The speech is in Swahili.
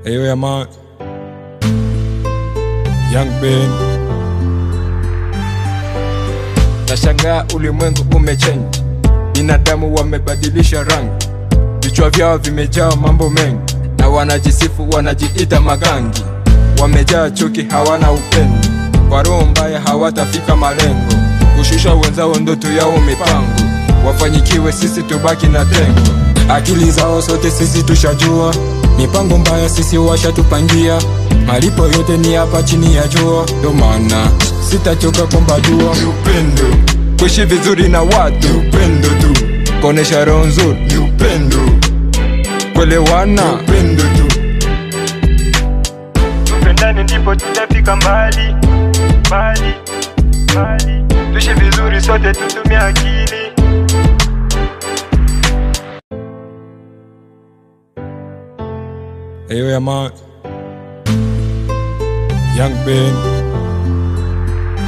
Ayo yaman Young Ben. Nashangaa ulimwengu umechange, binadamu wamebadilisha rangi, vichwa vyao vimejaa mambo mengi, na wanajisifu wanajiita magangi. Wamejaa chuki, hawana upendo, kwa roho mbaya hawatafika malengo, kushusha wenzao ndoto yao mipango, wafanyikiwe sisi tubaki na tengo. Akili zao sote sisi tushajua, mipango mbaya sisi washatupangia, malipo yote ni hapa chini ya jua. Ndo maana sitachoka kuomba dua. Ni upendo, kuishi vizuri na watu. Ni upendo tu, kuonesha roho nzuri. Ni upendo, kuelewana. Ni upendo tu, tupendane ndipo tutafika mbali mbali mbali. Tuishi vizuri sote, tutumie akili. Ayo yaman Young Ben.